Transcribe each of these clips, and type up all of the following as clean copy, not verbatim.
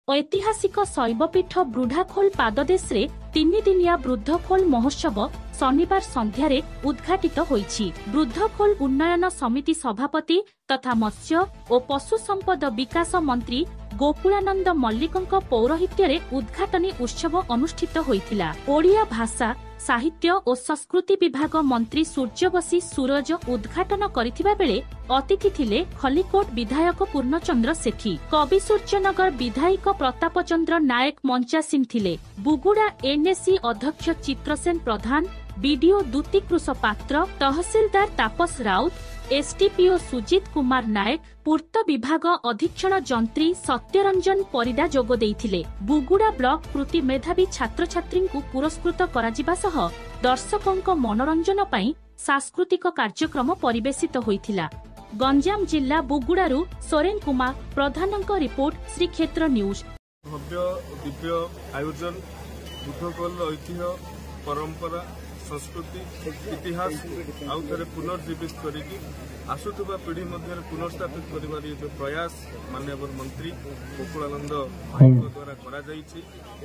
ऐतिहासिक शैवपीठ बृढ़ाखोल पाददेशरे 3 दिनिया बृद्धखोल महोत्सव शनिवार संध्यारे उद्घाटित होईछि। बृद्धखोल उन्नयन समिति सभापति तथा मत्स्य और पशु संपद विकास मंत्री गोकुलानंद मल्लिकଙ୍କ पौरोहित्यरे उद्घाटनी उत्सव अनुष्ठित होइथिला। ओडिया भाषा साहित्य और संस्कृति विभाग मंत्री सूर्यवशी सूरज उद्घाटन करिथिबा बेले अतिथि थिले खलिकोट विधायक पूर्णचंद्र सेठी, कवि सूर्यनगर विधायक प्रतापचंद्र नायक मंचासीन थिले। बुगुड़ा एनएसी अध्यक्ष चित्रसेन प्रधान, बीडीओ दूतीकृष पात्र, तहसीलदार तापस राउत, एसडीपीओ सुजित कुमार नायक, पूर्त विभाग अधीक्षण जंत्री सत्यरंजन परिडा जोग देइथिले। बुगुड़ा ब्लॉक कृति मेधावी छात्र छात्री पुरस्कृत कराजिबा सह दर्शकों मनोरंजन पई सांस्कृतिक कार्यक्रम परिवेशित होइथिला। गंजाम जिला बुगुड़ारू सोरेन कुमार प्रधानक रिपोर्ट श्रीक्षेत्र न्यूज। भव्य दिव्य आयोजन बुद्धखोल ऐतिह्य परंपरा संस्कृति इतिहास आउ थे पुनर्जीवित करिकी आसुवा पीढ़ी मध्य पुनर्स्थापित कर जो प्रयास माननीय मंत्री गोकुलानंद द्वारा करा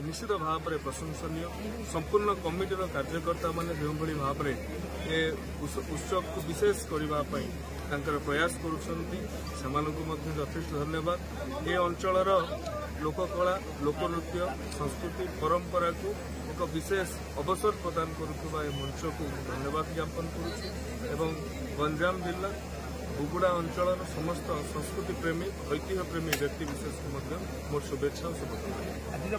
निश्चित भाव में प्रशंसनीय। संपूर्ण कमिटीर कार्यकर्ता माने जो भाव में उत्सव को विशेष करने प्रयास करेष्ट धन्यवाद। ये अंचलर लोककला लोकनृत्य संस्कृति परंपरा को एक विशेष अवसर प्रदान करुवा मंच को धन्यवाद ज्ञापन करुँ। गंजाम जिला बुगुड़ा अंचल समस्त संस्कृति प्रेमी ऐतिह्य प्रेमी व्यक्ति विशेष को मोर शुभेच्छा शुभकामना।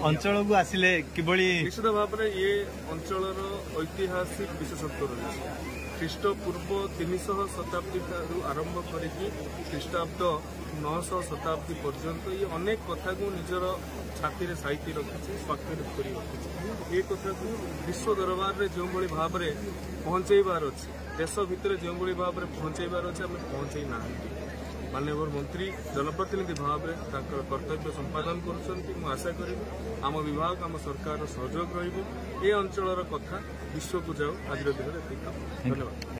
अंचल को आसिले किबळी निश्चित भाव में ये अंचलर ऐतिहासिक विशेषत्व रही। ख्रीष्टपूर्व 300 शताब्दी आरंभ करिकी ख्रीष्टाब्द 900 शताब्दी पर्यंत ये अनेक कथा को निजर छाती साइती रखी स्वाक्षरित कर रखी। ये कथा को विश्व दरबार में जो भाव में पहुंचाइबार अच्छे देश भितर जो भाव में पहुंचाइबार अच्छे आम पहुंचाई ना। माननीय मंत्री जनप्रतिनिधि भाव में कर्तव्य संपादन कर आशा करी आम विभाग आम सरकार सहयोग रही। अंचलर कथा विश्व को जाओ आज दिन में। धन्यवाद।